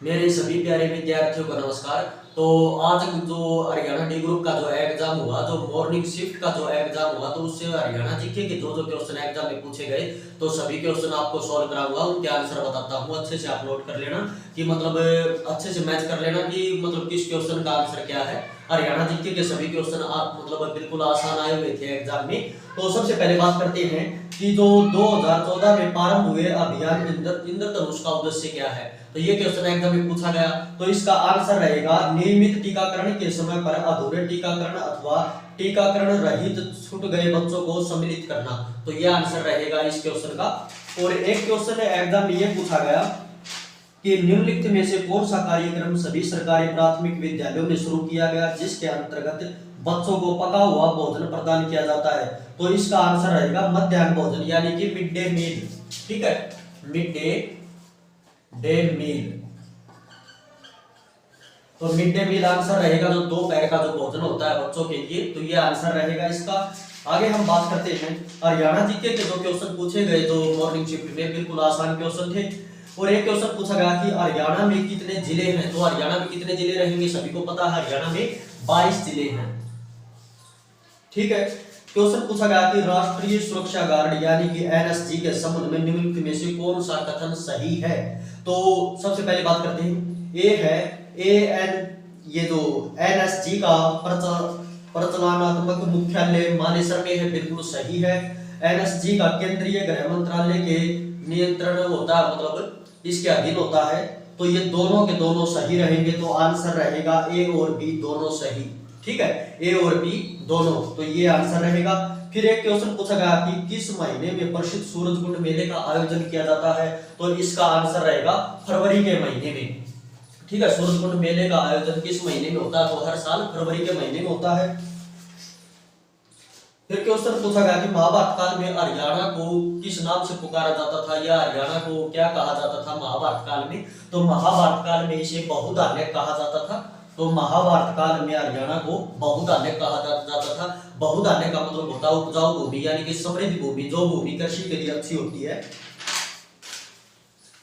मेरे सभी प्यारे विद्यार्थियों को नमस्कार। तो आज जो हरियाणा डी ग्रुप का जो एग्जाम हुआ, जो मॉर्निंग शिफ्ट का जो एग्जाम हुआ, तो उससे हरियाणा जीके के जो जो क्वेश्चन एग्जाम में पूछे गए, तो सभी क्वेश्चन आपको सॉल्व कराऊंगा, उनके आंसर बताता हूँ। अच्छे से आप नोट कर लेना कि मतलब अच्छे से मैच कर लेना कि मतलब किस क्वेश्चन का आंसर क्या है। हरियाणा जीके के सभी क्वेश्चन आप मतलब बिल्कुल आसान आए हुए थे एग्जाम में। तो सबसे पहले बात करते हैं कि जो 2014 में प्रारंभ हुए अभियान इंद्रधनुष का उद्देश्य क्या है। तो ये क्वेश्चन एग्जाम में पूछा गया, तो इसका आंसर रहेगा नियमित टीकाकरण के समय पर अधूरे टीकाकरण अथवा टीकाकरण रहित छूट गए बच्चों को सम्मिलित करना। तो ये आंसर रहेगा इस क्वेश्चन का। और एक क्वेश्चन एग्जाम में ये पूछा गया कि निम्नलिखित में से कौन सा कार्यक्रम सभी सरकारी प्राथमिक विद्यालयों में शुरू किया गया जिसके अंतर्गत बच्चों को पका हुआ भोजन प्रदान किया जाता है। तो इसका आंसर रहेगा मध्याह्न भोजन यानी कि मिड डे मील। ठीक है, मिड डे मील। तो मिड डे मील आंसर रहेगा, जो दोपहर का जो भोजन होता है बच्चों के लिए, तो ये आंसर रहेगा इसका। आगे हम बात करते हैं हरियाणा जीके के जो क्वेश्चन पूछे गए तो मॉर्निंग शिफ्ट में बिल्कुल आसान क्वेश्चन थे। और एक क्वेश्चन पूछा गया कि हरियाणा में कितने जिले हैं। तो हरियाणा में कितने जिले रहेंगे, सभी को पता है हरियाणा में 22 जिले हैं। ठीक है, क्वेश्चन पूछा गया कि राष्ट्रीय सुरक्षा गार्ड यानी कि एनएसजी के संबंध में निम्नलिखित में से कौन सा कथन सही है। तो सबसे पहले बात करते हैं, ए है एएन, ये जो एनएसजी का प्रचलनात्मक मुख्यालय मानेसर में है, बिल्कुल सही है। एनएसजी का केंद्रीय गृह मंत्रालय के नियंत्रण होता है, मतलब इसके अधीन होता है। तो ये दोनों के दोनों सही रहेंगे, तो आंसर रहेगा ए और बी दोनों सही। ठीक है, ए और बी दोनों, तो ये आंसर रहेगा। फिर एक क्वेश्चन पूछा गया कि किस महीने में प्रसिद्ध सूरजकुंड मेले का आयोजन किया जाता है। तो इसका आंसर रहेगा फरवरी के महीने में। ठीक है, सूरजकुंड मेले का आयोजन किस महीने में होता है, तो हर साल फरवरी के महीने में होता है। फिर क्वेश्चन पूछा गया कि महाभारत काल में हरियाणा को किस नाम से पुकारा जाता था, या हरियाणा को क्या कहा जाता था महाभारत काल में। तो महाभारत काल में इसे बहुधान्य कहा जाता था। तो महाभारत काल में हरियाणा को बहुधान्य कहा जाता था। बहुधान्य का मतलब होता है उपजाऊ भूमि यानी कि समृद्ध भूमि, जो भूमि कृषि के लिए अच्छी होती है।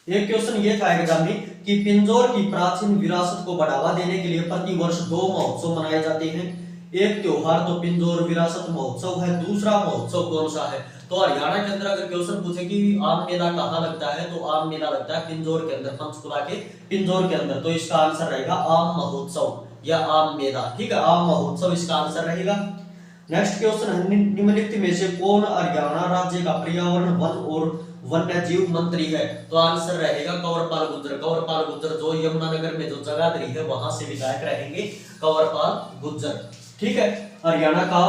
एक क्वेश्चन ये था एग्जाम में कि पिंजौर की प्राचीन विरासत को बढ़ावा देने के लिए प्रतिवर्ष 2 महोत्सव मनाए जाते हैं। एक त्योहार तो पिंजौर विरासत महोत्सव है, दूसरा महोत्सव कौन सा है। तो हरियाणा के अंदर अगर क्वेश्चन पूछे कि आम मेला कहाँ लगता है, तो आम मेला लगता है पिंजौर के अंदर, पंचकुला के पिंजौर के अंदर। तो इसका आंसर रहेगा आम महोत्सव या आम मेला। ठीक है, आम महोत्सव इसका आंसर रहेगा। नेक्स्ट क्वेश्चन है निम्नलिखित में से कौन हरियाणा राज्य का पर्यावरण वन और वन्य जीव मंत्री है। तो आंसर रहेगा कंवरपाल गुर्जर। कंवरपाल गुर्जर जो यमुनानगर में जो जगाधरी है वहां से विधायक रहेंगे कंवरपाल गुर्जर। ठीक है, हरियाणा का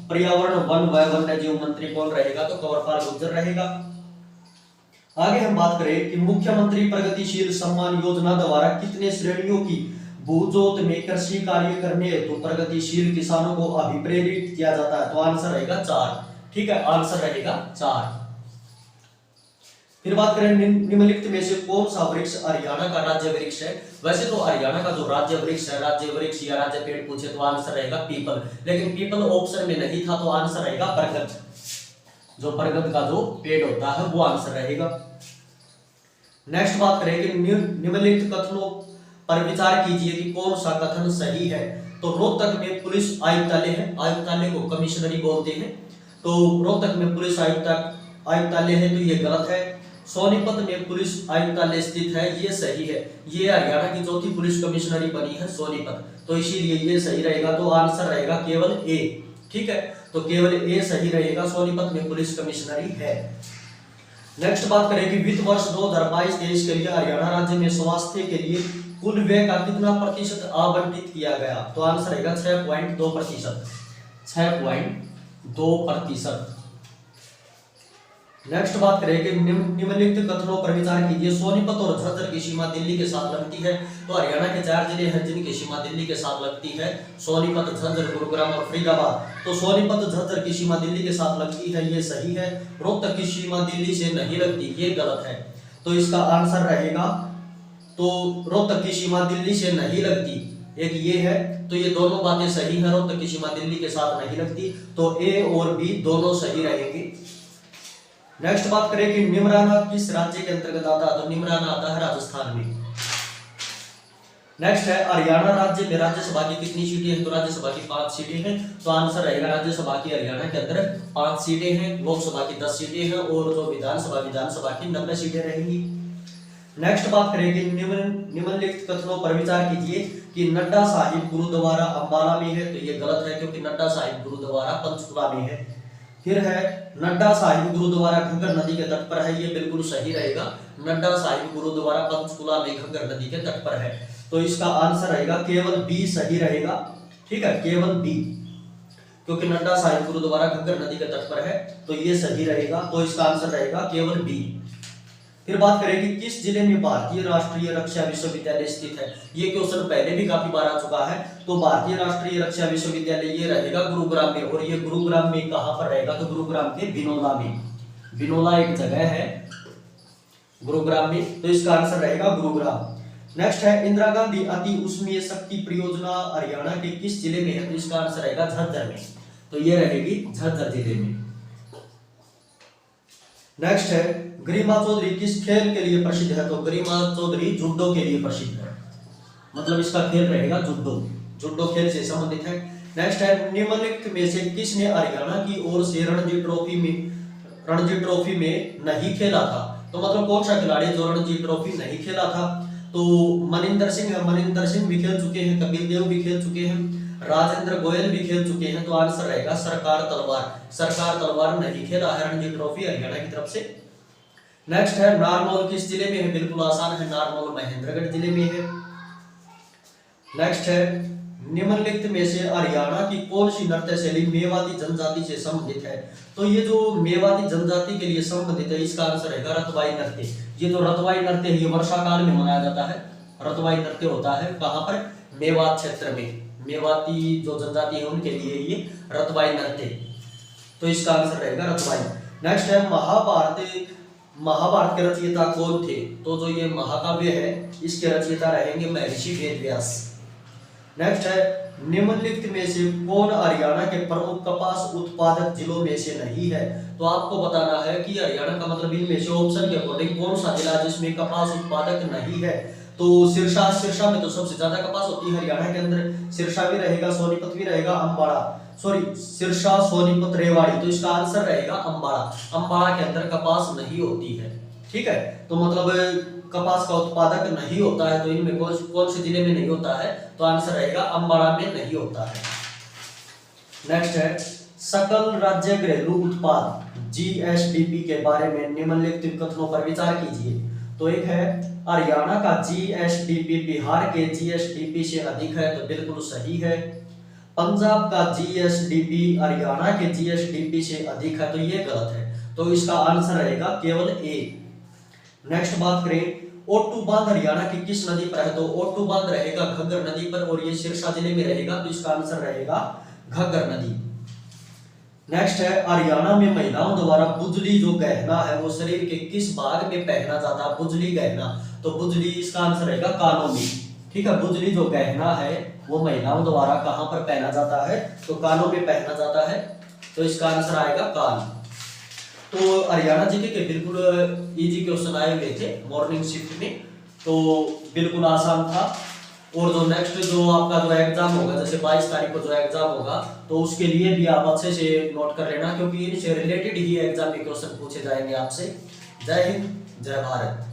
पर्यावरण वन व वन्य जीव मंत्री कौन रहेगा, तो कंवरपाल गुर्जर रहेगा। आगे हम बात करें कि मुख्यमंत्री प्रगतिशील सम्मान योजना द्वारा कितने श्रेणियों की भूजोत में कृषि कार्य करने हेतु तो प्रगतिशील किसानों को अभिप्रेरित किया जाता है। तो आंसर रहेगा 4। ठीक है, आंसर रहेगा 4। फिर बात करें निम्नलिखित में से कौन सा वृक्ष हरियाणा का राज्य वृक्ष है। वैसे तो हरियाणा का जो राज्य वृक्ष है, राज्य वृक्ष या राज्य पेड़ पूछे तो आंसर रहेगा पीपल, लेकिन पीपल ऑप्शन में नहीं था, तो आंसर रहेगा बरगद। जो बरगद का जो पेड़ होता है वो आंसर रहेगा। नेक्स्ट बात करें कि निम्नलिखित कथनों पर विचार कीजिए कि कौन सा कथन सही है। तो रोहतक में पुलिस आयुक्तालय है, आयुक्तालय को कमिश्नरी बोलते हैं। तो रोहतक में पुलिस आयुक्तालय है, तो ये गलत है। सोनीपत में पुलिस आयुक्तालय स्थित है, ये सही है। ये हरियाणा की चौथी पुलिस कमिश्नरी बनी है सोनीपत, तो इसीलिए ये सही रहेगा। तो आंसर रहेगा केवल ए। ठीक है, तो केवल ए सही रहेगा, सोनीपत में पुलिस कमिश्नरी है। नेक्स्ट बात करें कि वित्त वर्ष 2022-23 के लिए हरियाणा राज्य में स्वास्थ्य के लिए कुल व्यय का कितना प्रतिशत आवंटित किया गया। तो आंसर रहेगा 6.2%। 6.2%। नेक्स्ट बात करें कि निम्नलिखित कथनों पर विचार कीजिए। सोनीपत और झज्जर की सीमा दिल्ली के साथ लगती है। तो हरियाणा के 4 जिले हैं जिनकी सीमा दिल्ली के साथ लगती है, सोनीपत, झज्जर, गुरुग्राम और फरीदाबाद। तो सोनीपत झज्जर की सीमा दिल्ली के साथ लगती है, ये सही है। रोहतक की सीमा दिल्ली से नहीं लगती, ये गलत है। तो इसका आंसर रहेगा, तो रोहतक की सीमा दिल्ली से नहीं लगती, एक ये है। तो ये दोनों बातें सही है, रोहतक की सीमा दिल्ली के साथ नहीं लगती, तो ए और बी दोनों सही रहेंगे। नेक्स्ट बात करें कि निमराना किस राज्य के अंतर्गत आता है। तो निमराना आता है राजस्थान में। नेक्स्ट है हरियाणा राज्य में राज्यसभा की कितनी सीटें हैं, तो राज्यसभा की 5 सीटें हैं। तो आंसर रहेगा राज्यसभा की हरियाणा के अंदर 5 सीटें हैं, लोकसभा की 10 सीटें हैं और जो विधानसभा की 90 सीटें रहेंगी। नेक्स्ट बात करेंगे निम्नलिखित कथनों पर विचार कीजिए कि नड्डा साहिब गुरुद्वारा अंबाला में है, तो ये गलत है क्योंकि नड्डा साहिब गुरुद्वारा पंचकुला में है। फिर है नड्डा साहिब गुरुद्वारा घग्गर नदी के तट पर है, ये बिल्कुल सही रहेगा। नड्डा साहिब गुरुद्वारा पंचकुला में घग्गर नदी के तट पर है, तो इसका आंसर रहेगा केवल बी सही रहेगा। ठीक है, केवल बी, क्योंकि नड्डा साहिब गुरुद्वारा घग्गर नदी के तट पर है, तो ये सही रहेगा। तो इसका आंसर रहेगा केवल बी। फिर बात करेंगे किस जिले में भारतीय राष्ट्रीय रक्षा विश्वविद्यालय स्थित है। ये क्वेश्चन पहले भी काफी बार आ चुका है। तो भारतीय राष्ट्रीय रक्षा विश्वविद्यालय ये रहेगा गुरुग्राम में, और ये गुरुग्राम में कहां पर रहेगा, तो गुरुग्राम के बिनोला में। बिनोला एक जगह है गुरुग्राम में, तो इसका आंसर रहेगा गुरुग्राम। नेक्स्ट है इंदिरा गांधी अति उष्मीय शक्ति परियोजना हरियाणा के किस जिले में है, तो इसका आंसर रहेगा झज्जर में, तो ये रहेगी झज्जर जिले में। नेक्स्ट है गरिमा चौधरी किस खेल के लिए प्रसिद्ध है, तो गरिमा चौधरी जुडो के लिए प्रसिद्ध है, मतलब इसका खेल रहेगा जुडो, जुडो खेल से संबंधित है। नेक्स्ट है निम्नलिखित में से किसने हरियाणा की ओर से रणजी ट्रॉफी में नहीं खेला था, तो मतलब कौन सा खिलाड़ी जो रणजी ट्रॉफी नहीं खेला था, तो मनिंदर सिंह भी खेल चुके हैं, कपिल देव भी खेल चुके हैं, राजेंद्र गोयल भी खेल चुके हैं, तो आंसर रहेगा सरकार तलवार नहीं खेला है रणजी ट्रॉफी हरियाणा की तरफ से। नेक्स्ट है नारनौल किस जिले में है, बिल्कुल आसान है, नारनौल महेंद्रगढ़ जिले में है। नेक्स्ट है निम्नलिखित में से हरियाणा की कौन सी नृत्य शैली मेवाती जनजाति से संबंधित है, तो ये जो मेवाती जनजाति के लिए संबंधित है, इसका आंसर रहेगा रतवाई नृत्य। ये जो रतवाई नृत्य है ये वर्षा काल में मनाया जाता है। रतवाई नृत्य होता है कहां पर, मेवात क्षेत्र में, मेवाती जो जनजाति है उनके लिए ये रतवाई नृत्य, तो इसका आंसर रहेगा रतवाई। नेक्स्ट है महाभारत के रचयिता कौन थे, तो जो ये महाकाव्य है इसके रचयिता रहेंगे महर्षि वेदव्यास। नेक्स्ट है निम्नलिखित में से कौन हरियाणा के प्रमुख कपास उत्पादक जिलों में से नहीं है, तो आपको बताना है कि हरियाणा का मतलब इनमें से ऑप्शन के अकॉर्डिंग कौन सा जिला जिसमें कपास उत्पादक नहीं है, तो सिरसा में तो सबसे ज्यादा कपास होती है हरियाणा के अंदर, सिरसा भी रहेगा, सोनीपत भी रहेगा, सिरसा सोनीपत रेवाड़ी, तो इसका आंसर रहेगा अंबाड़ा के अंदर कपास नहीं होती है। ठीक है, तो मतलब कपास का उत्पादक नहीं होता है, तो इनमें कौन से जिले में नहीं होता है, तो आंसर रहेगा अंबाड़ा में नहीं होता है। नेक्स्ट है सकल राज्य घरेलू उत्पाद GSDP के बारे में निम्नलिखित कथनों पर विचार कीजिए। तो एक है हरियाणा का GSDP बिहार के GSDP से अधिक है, तो बिल्कुल सही है। पंजाब का GSDP हरियाणा के GSDP से अधिक है, तो ये गलत है, तो इसका आंसर रहेगा केवल ए। नेक्स्ट बात करें ओटू बांध हरियाणा की किस नदी पर है, तो ओटू बांध रहेगा घग्गर नदी पर, और ये सिरसा जिले में रहेगा, तो इसका आंसर रहेगा घग्गर नदी। नेक्स्ट है हरियाणा में महिलाओं द्वारा बुजली जो गहना है वो शरीर के किस भाग में पहना जाता है, बुजली गहना, तो बुजली इसका आंसर रहेगा कानों में। ठीक है, बुजली जो गहना है वो महिलाओं द्वारा कहां पर पहना जाता है, तो कानों में पहना जाता है, तो इसका आंसर आएगा कान। तो हरियाणा जीके के बिल्कुल इजी क्वेश्चन आए हुए थे मॉर्निंग शिफ्ट में, तो बिल्कुल आसान था। और जो नेक्स्ट जो आपका जो एग्जाम होगा, जैसे 22 तारीख को जो एग्जाम होगा, तो उसके लिए भी आप अच्छे से नोट कर लेना, क्योंकि इनसे रिलेटेड ही एग्जाम में क्वेश्चन पूछे जाएंगे आपसे। जय हिंद, जय भारत।